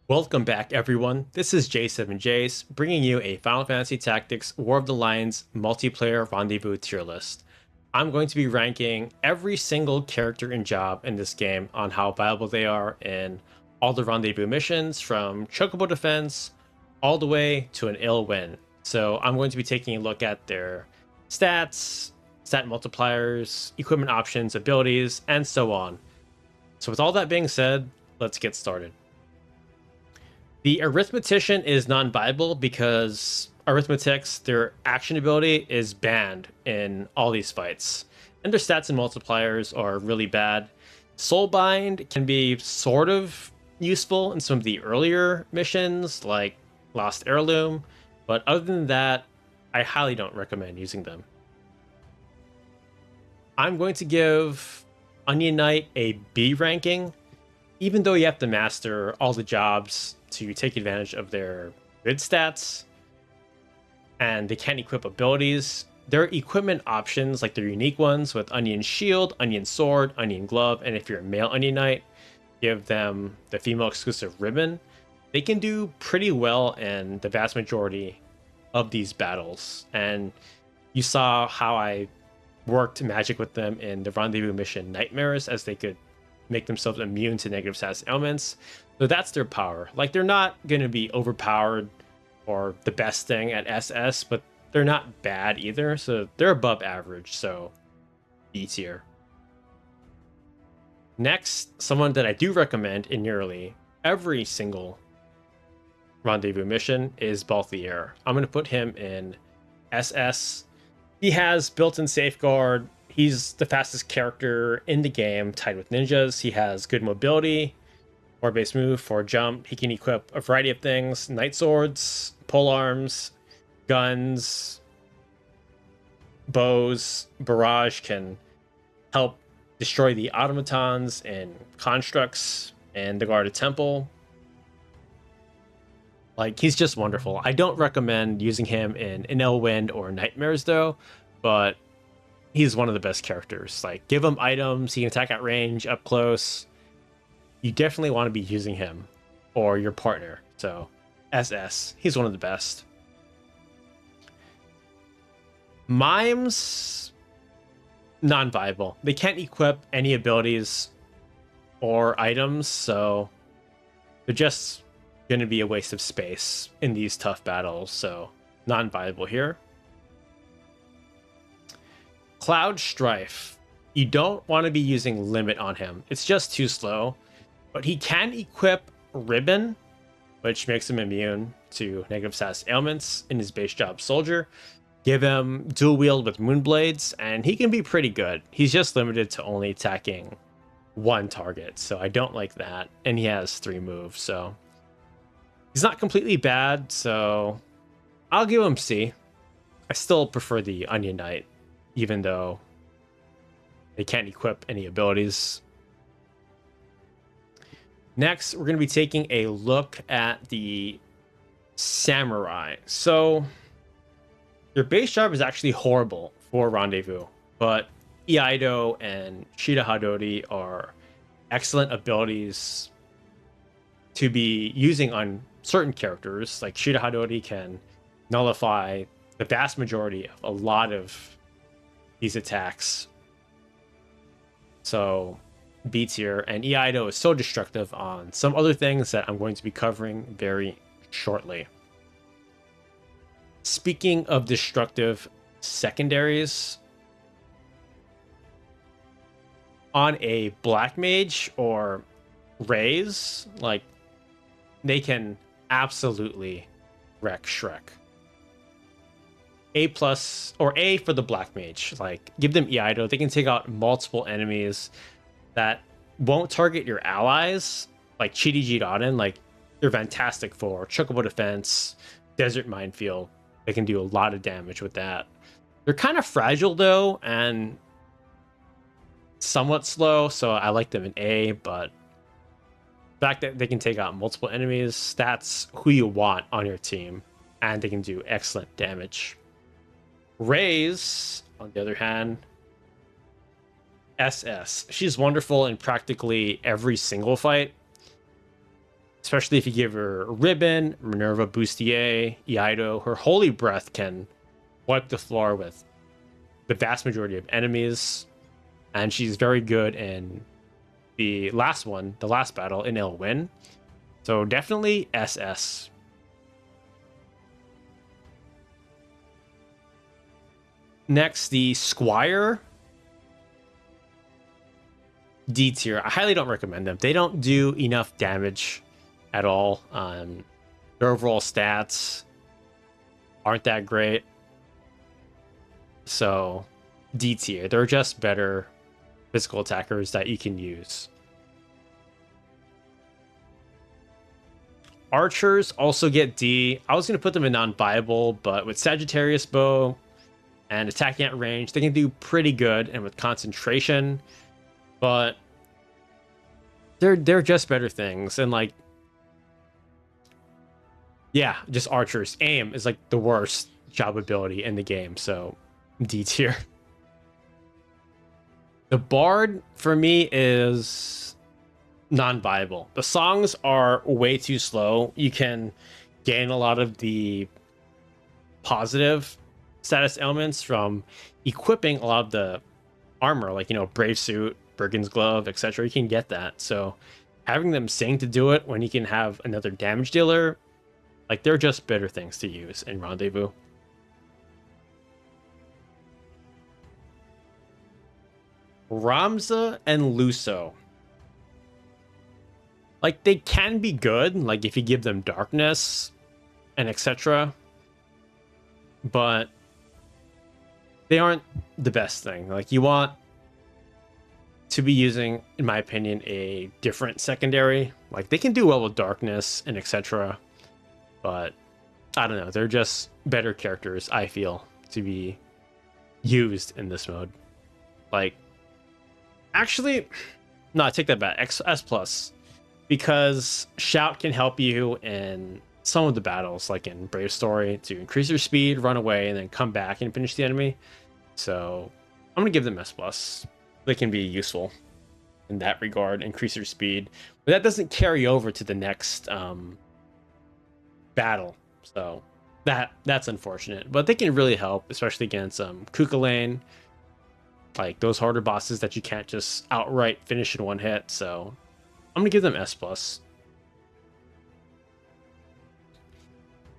Welcome back, everyone. This is J7Jace, bringing you a Final Fantasy Tactics War of the Lions multiplayer rendezvous tier list. I'm going to be ranking every single character and job in this game on how viable they are in all the rendezvous missions, from Chocobo Defense all the way to an ill win. So I'm going to be taking a look at their stats, stat multipliers, equipment options, abilities, and so on. So with all that being said, let's get started. The Arithmetician is non-viable because Arithmetics, their action ability, is banned in all these fights. And their stats and multipliers are really bad. Soulbind can be sort of useful in some of the earlier missions, like Lost Heirloom, but other than that, I highly don't recommend using them. I'm going to give Onion Knight a B ranking, even though you have to master all the jobs to take advantage of their good stats, and they can't equip abilities. Their equipment options, like their unique ones with Onion Shield, Onion Sword, Onion Glove, and if you're a male Onion Knight, give them the female exclusive ribbon. They can do pretty well in the vast majority of these battles. And you saw how I worked magic with them in the rendezvous mission Nightmares, as they could make themselves immune to negative status ailments. So that's their power. Like, they're not going to be overpowered or the best thing at SS, but they're not bad either. So they're above average. So B tier. Next, someone that I do recommend in nearly every single rendezvous mission is Balthier. I'm going to put him in SS. He has built-in safeguard. He's the fastest character in the game, tied with ninjas. He has good mobility, 4-base move, 4 jump. He can equip a variety of things: night swords, pole arms, guns, bows. Barrage can help destroy the automatons and constructs and the guarded temple. Like, he's just wonderful. I don't recommend using him in Inel Wind or Nightmares though, but he's one of the best characters. Like, give him items, he can attack at range, up close. You definitely want to be using him or your partner. So SS, he's one of the best. Mimes, non-viable. They can't equip any abilities or items, so they're just going to be a waste of space in these tough battles. So non-viable here. Cloud Strife, you don't want to be using limit on him. It's just too slow, but he can equip Ribbon, which makes him immune to negative status ailments in his base job soldier. Give him dual wield with Moonblades, and he can be pretty good. He's just limited to only attacking one target, so I don't like that. And he has 3 moves, so he's not completely bad, so I'll give him C. I still prefer the Onion Knight, even though they can't equip any abilities. Next, we're going to be taking a look at the Samurai. So their base job is actually horrible for Rendezvous, but Iaido and Shida Hadori are excellent abilities to be using on certain characters. Like, Shida Hadori can nullify the vast majority of a lot of these attacks. So B tier. And Iaido is so destructive on some other things that I'm going to be covering very shortly. Speaking of destructive secondaries, on a Black Mage or Raze, like, they can absolutely wreck Shrek. A plus, or A for the Black Mage. Like, give them Iaido. They can take out multiple enemies that won't target your allies, like Chidi Jidaden. Like, they're fantastic for Chocobo Defense, Desert Minefield. They can do a lot of damage with that. They're kind of fragile though, and somewhat slow, so I like them in A, but the fact that they can take out multiple enemies, that's who you want on your team, and they can do excellent damage. Raze, on the other hand, SS. She's wonderful in practically every single fight. especially if you give her Ribbon, Minerva Bustier, Iaido. Her Holy Breath can wipe the floor with the vast majority of enemies, and she's very good in the last one, the last battle in Elwyn. So definitely SS. Next, the Squire. D tier. I highly don't recommend them. They don't do enough damage at all. Their overall stats aren't that great. So D tier. They're just better physical attackers that you can use. Archers also get D. I was going to put them in non-viable, but with Sagittarius bow and attacking at range, they can do pretty good, and with concentration, but they're just better things. And like, yeah, just archers. Aim is like the worst job ability in the game, so D tier. The Bard for me is non-viable. The songs are way too slow. You can gain a lot of the positive status elements from equipping a lot of the armor, like, you know, Brave Suit, Brigand's Glove, etc. You can get that. So having them sing to do it when you can have another damage dealer, like, they're just better things to use in Rendezvous. Ramza and Luso. Like, they can be good, like if you give them darkness and etc. But they aren't the best thing. Like, you want to be using, in my opinion, a different secondary. Like, they can do well with darkness and etc. But I don't know. They're just better characters, I feel, to be used in this mode. Like, actually, no, I take that back. S plus, because Shout can help you in some of the battles, like in Brave Story, to increase your speed, run away, and then come back and finish the enemy. So I'm gonna give them S plus. They can be useful in that regard, increase your speed, but that doesn't carry over to the next battle. So that's unfortunate, but they can really help, especially against Kukulane, like those harder bosses that you can't just outright finish in one hit. So I'm gonna give them S plus.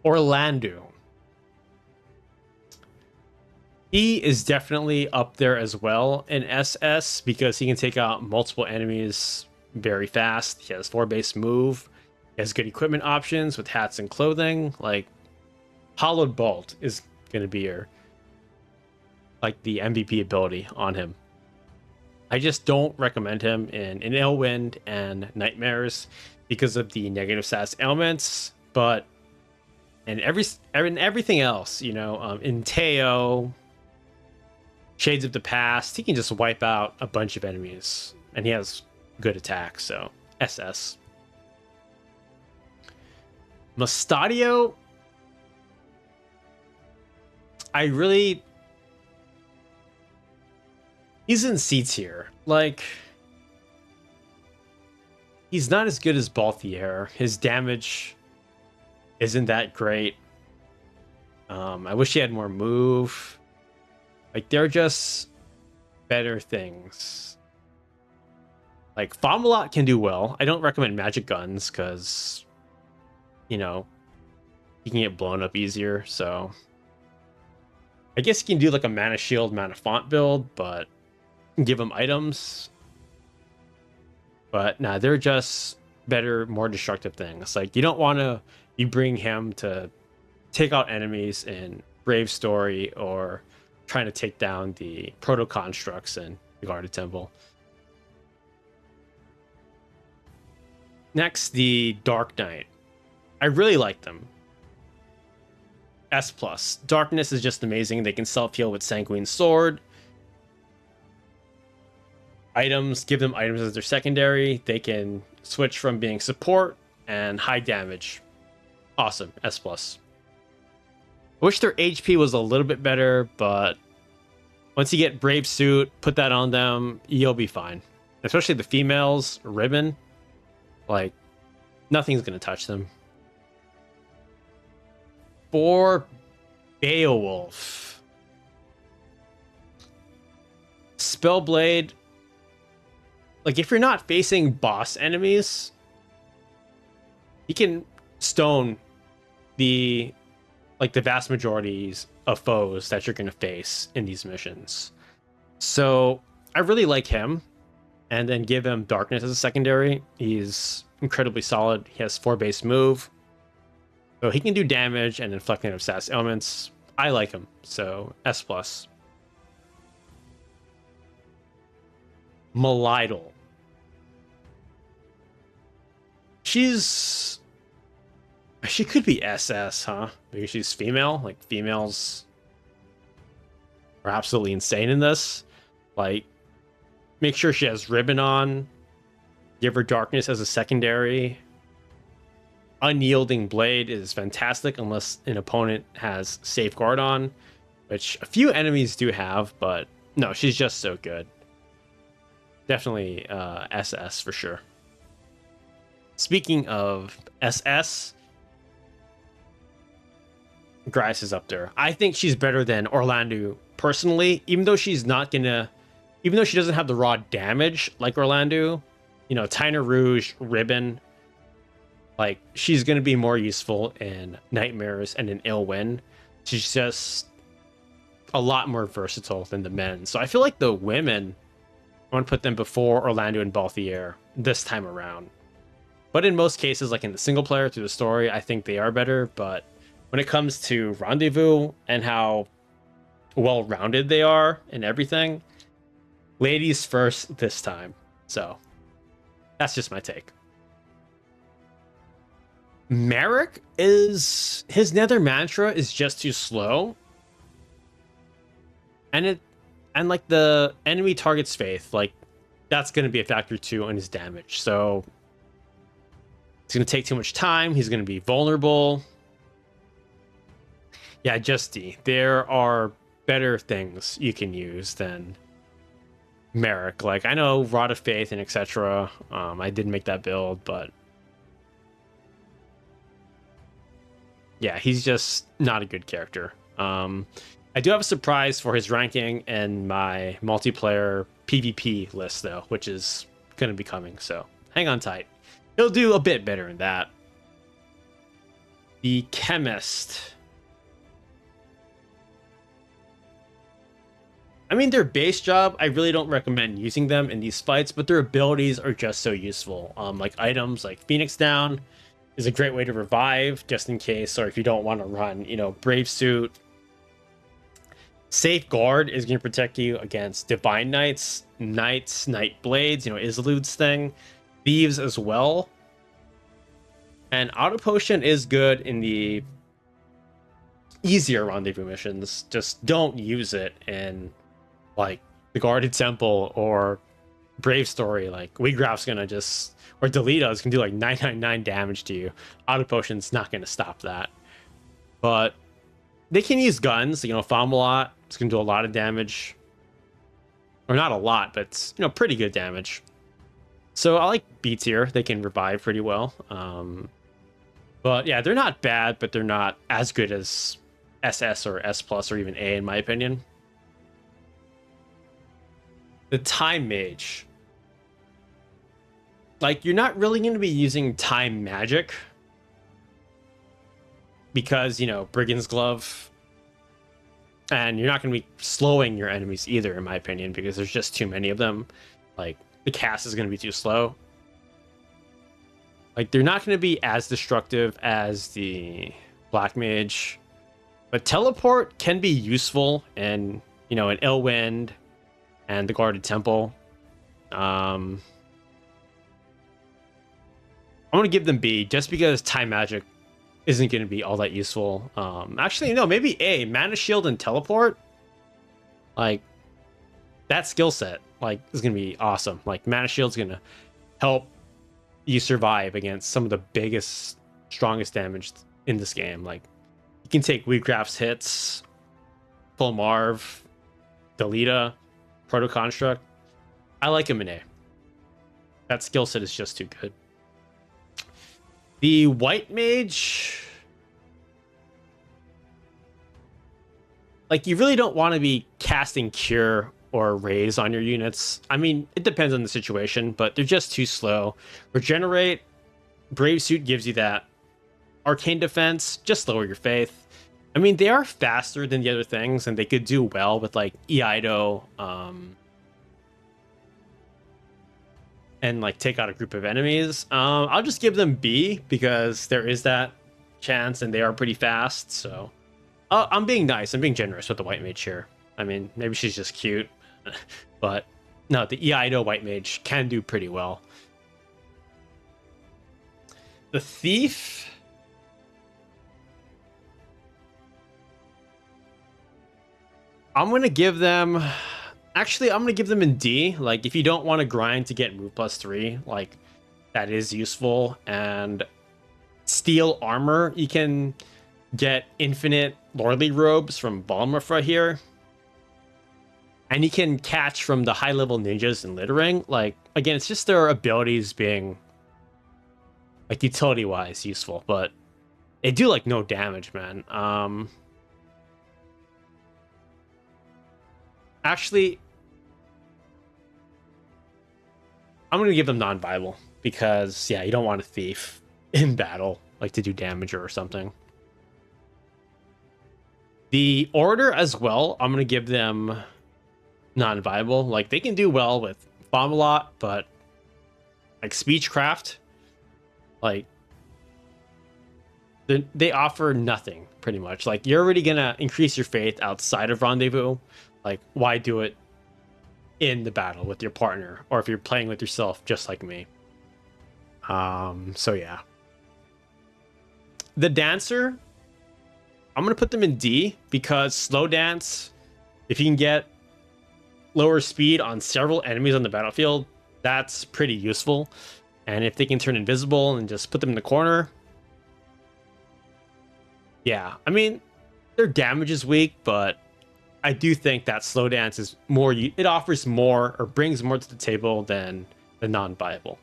Orlando. He is definitely up there as well in SS because he can take out multiple enemies very fast. He has 4 base move. He has good equipment options with hats and clothing. Like, Hollowed Bolt is going to be your, like, the MVP ability on him. I just don't recommend him in Elwind and Nightmares because of the negative stats elements, but in everything else, you know, in Teo, Shades of the Past, he can just wipe out a bunch of enemies, and he has good attack, so SS. Mustadio, he's in C tier. Like, he's not as good as Balthier. His damage isn't that great. I wish he had more move. Like, they're just better things. Like, Fomalot can do well. I don't recommend magic guns because, you know, he can get blown up easier. So I guess you can do like a mana shield, mana font build, but give him items. But nah, they're just better, more destructive things. Like, you don't want to you bring him to take out enemies in Brave Story or trying to take down the proto constructs in the Guarded Temple. Next, the Dark Knight. I really like them. S plus. Darkness is just amazing. They can self-heal with Sanguine Sword. Items, give them items as their secondary. They can switch from being support and high damage. Awesome. S plus. I wish their HP was a little bit better, but once you get Brave Suit, put that on them, you'll be fine. Especially the females, Ribbon. Like, Nothing's gonna touch them. For Beowulf, Spellblade. Like if you're not facing boss enemies, he can stone the the vast majorities of foes that you're gonna face in these missions. So I really like him, and then give him Darkness as a secondary. He's incredibly solid. He has 4 base move, so he can do damage and inflict negative status elements. I like him, so S plus. Melidal. She could be SS, huh? Because she's female. Like females are absolutely insane in this. Like, make sure she has ribbon on. Give her Darkness as a secondary. Unyielding Blade is fantastic unless an opponent has Safeguard on, which a few enemies do have, but no, she's just so good. Definitely SS for sure. Speaking of SS, Grice is up there. I think she's better than Orlando personally, even though she doesn't have the raw damage like Orlando. You know, Tyner Rouge, Ribbon, like she's gonna be more useful in Nightmares and in Illwyn. She's just a lot more versatile than the men. So I feel like the women, I want to put them before Orlando and Balthier this time around. But in most cases, like in the single player through the story, I think they are better. But when it comes to Rendezvous and how well-rounded they are and everything, ladies first this time. So that's just my take. Merrick is, his Nether Mantra is just too slow. And like the enemy target's faith, like that's going to be a factor too in his damage. So it's going to take too much time. He's going to be vulnerable. Yeah, Justy, there are better things you can use than Merrick. Like I know Rod of Faith and etc. I did make that build, but yeah, he's just not a good character. I do have a surprise for his ranking in my multiplayer PvP list, though, which is going to be coming, so hang on tight. He'll do a bit better in that. The Chemist. I mean, their base job, I really don't recommend using them in these fights, but their abilities are just so useful. Like items like Phoenix Down is a great way to revive, just in case, or if you don't want to run, you know, Brave Suit. Safeguard is going to protect you against Divine Knights, Night Blades, you know, Isolud's thing, Thieves as well. And Auto Potion is good in the easier Rendezvous missions. Just don't use it in, like, the Guarded Temple or Brave Story. Like, Wheatgraft's going to just, or Delita's can do like 999 damage to you. Auto Potion's not going to stop that. But they can use guns, you know, Fomalot. It's going to do a lot of damage. Or not a lot, but it's, you know, pretty good damage. So I like B tier. They can revive pretty well. But yeah, they're not bad, but they're not as good as SS or S plus or even A in my opinion. The Time Mage. Like, you're not really going to be using time magic. Because, you know, Brigand's Glove. And you're not going to be slowing your enemies either, in my opinion, because there's just too many of them. Like, the cast is going to be too slow. Like, they're not going to be as destructive as the Black Mage. But Teleport can be useful in, you know, in Illwind and the Guarded Temple. I'm going to give them B, just because Time Magic isn't going to be all that useful. Actually, no, maybe A. Mana Shield and Teleport. Like, that skill set, like, is going to be awesome. Like, Mana Shield's going to help you survive against some of the biggest, strongest damage in this game. Like, you can take Wheatgraft's hits, Full Marv, Delita, Proto Construct. I like him in A. That skill set is just too good. The white mage, like you really don't want to be casting cure or raise on your units. I mean, it depends on the situation, but they're just too slow. Regenerate, brave suit gives you that. Arcane defense, just lower your faith. I mean, they are faster than the other things, and they could do well with like Eido, and like take out a group of enemies. I'll just give them B because there is that chance, and they are pretty fast. So I'm being nice. I'm being generous with the white mage here. I mean, maybe she's just cute, but no, the Eido white mage can do pretty well. The thief. I'm gonna give them. Actually, I'm gonna give them in D. Like, if you don't want to grind to get move +3, like that is useful. And steel armor, you can get infinite lordly robes from Balmafra here, and you can catch from the high level ninjas and littering. Like, again, it's just their abilities being like utility wise useful, but they do like no damage, man. Actually, I'm going to give them non-viable because, yeah, you don't want a thief in battle, like to do damage or something. The order as well, I'm going to give them non-viable. Like, they can do well with bomb a lot, but like speechcraft, like they offer nothing pretty much. Like, you're already going to increase your faith outside of Rendezvous. Like, why do it in the battle with your partner, or if you're playing with yourself, just like me? So yeah. The dancer, I'm gonna put them in D because slow dance, if you can get lower speed on several enemies on the battlefield, that's pretty useful. And if they can turn invisible and just put them in the corner, yeah. I mean, their damage is weak, but I do think that slow dance is more, it offers more or brings more to the table than the non-viable.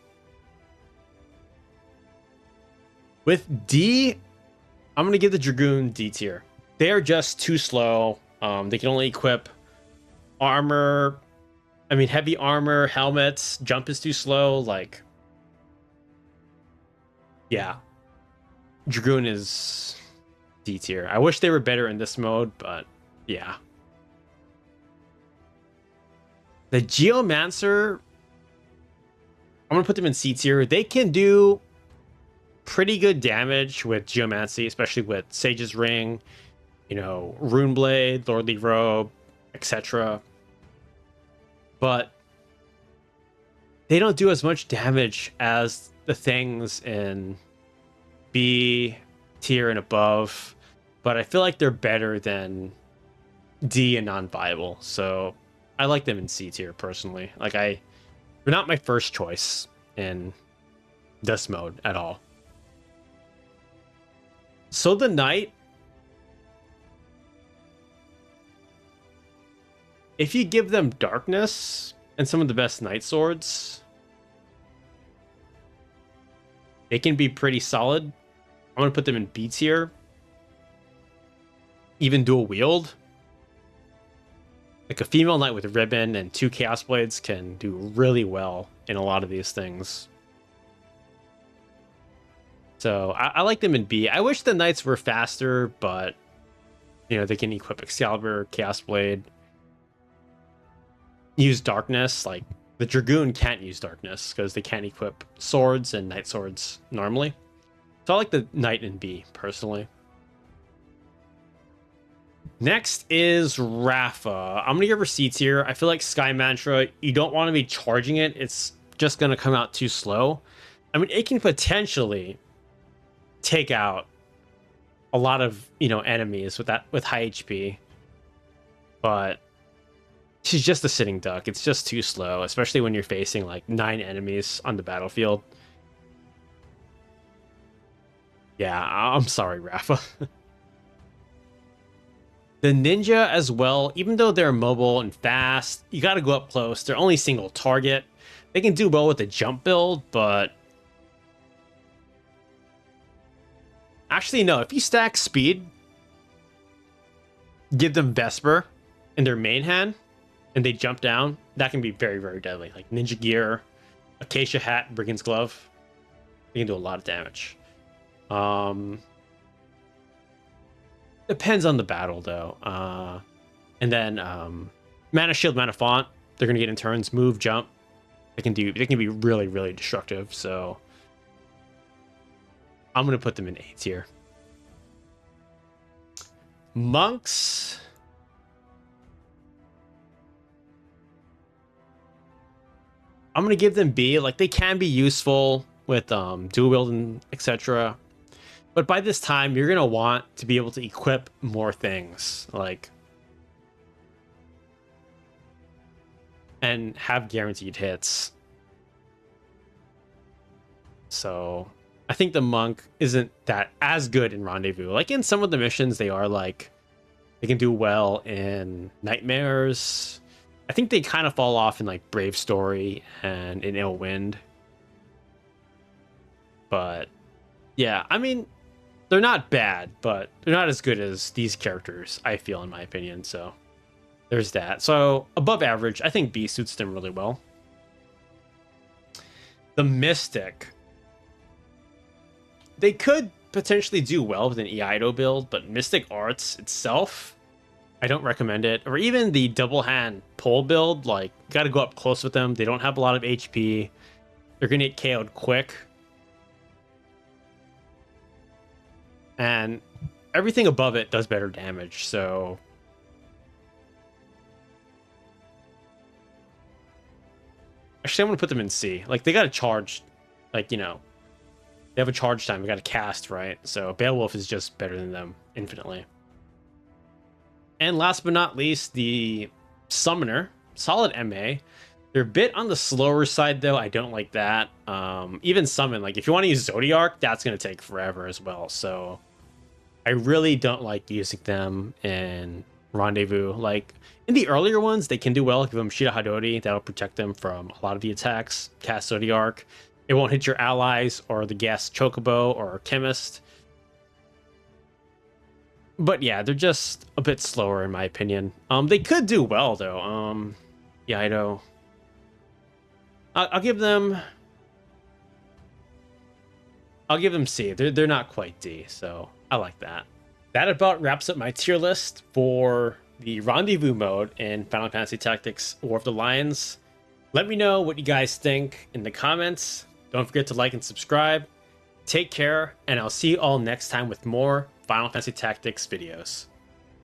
With D, I'm going to give the Dragoon D tier. They are just too slow. They can only equip armor. I mean, heavy armor, helmets, jump is too slow. Like, yeah. Dragoon is D tier. I wish they were better in this mode, but yeah. The Geomancer, I'm going to put them in C tier. They can do pretty good damage with Geomancy, especially with Sage's Ring, you know, Runeblade, Lordly Robe, etc. But they don't do as much damage as the things in B tier and above. But I feel like they're better than D and non-viable. So I like them in C tier personally. Like, they're not my first choice in this mode at all. So the knight, if you give them darkness and some of the best knight swords, they can be pretty solid. I'm gonna put them in B tier. Even dual wield. Like, a female knight with a ribbon and 2 chaos blades can do really well in a lot of these things. So I like them in B. I wish the knights were faster, but you know, they can equip Excalibur, Chaos Blade, use darkness. Like, the Dragoon can't use darkness because they can't equip swords and knight swords normally. So I like the knight in B personally. Next is Rafa. I'm gonna give her C tier. I feel like Sky Mantra, you don't want to be charging it. It's just gonna come out too slow. I mean, it can potentially take out a lot of, you know, enemies with high HP, but she's just a sitting duck. It's just too slow, especially when you're facing like 9 enemies on the battlefield. Yeah, I'm sorry, Rafa. The ninja as well, even though they're mobile and fast, you got to go up close. They're only single target. They can do well with the jump build, but Actually, no. If you stack speed, give them Vesper in their main hand, and they jump down, that can be very, very deadly. Like Ninja Gear, Acacia Hat, Brigand's Glove. They can do a lot of damage. Depends on the battle, though. And then Mana Shield, Mana Font, they're gonna get in turns. Move, jump. They can be really, really destructive. So I'm gonna put them in A tier. Monks. I'm gonna give them B. Like, they can be useful with dual wield and etc. But by this time, you're gonna want to be able to equip more things, like, and have guaranteed hits. So I think the monk isn't that as good in Rendezvous. Like, in some of the missions, they are like, they can do well in Nightmares. I think they kind of fall off in like Brave Story and in Ill Wind. But yeah, I mean, they're not bad, but they're not as good as these characters, I feel, in my opinion. So there's that. So above average, I think B suits them really well. The Mystic. They could potentially do well with an Eido build, but Mystic Arts itself, I don't recommend it. Or even the double hand pole build, like, got to go up close with them. They don't have a lot of HP. They're going to get KO'd quick. And everything above it does better damage, so actually I'm going to put them in C. Like, they got to charge, like, you know, they have a charge time. They got to cast, right? So Beowulf is just better than them infinitely. And last but not least, the Summoner. Solid MA. They're a bit on the slower side, though. I don't like that. Even Summon, like, if you want to use Zodiark, that's going to take forever as well. So I really don't like using them in Rendezvous. Like, in the earlier ones, they can do well. Give them Shida Hadori. That'll protect them from a lot of the attacks. Cast Zodiark. It won't hit your allies or the gas Chocobo or Chemist. But yeah, they're just a bit slower in my opinion. They could do well though. Yeah, I know. I'll give them. I'll give them C. They're not quite D, so I like that. That about wraps up my tier list for the Rendezvous mode in Final Fantasy Tactics War of the Lions. Let me know what you guys think in the comments. Don't forget to like and subscribe. Take care, and I'll see you all next time with more Final Fantasy Tactics videos.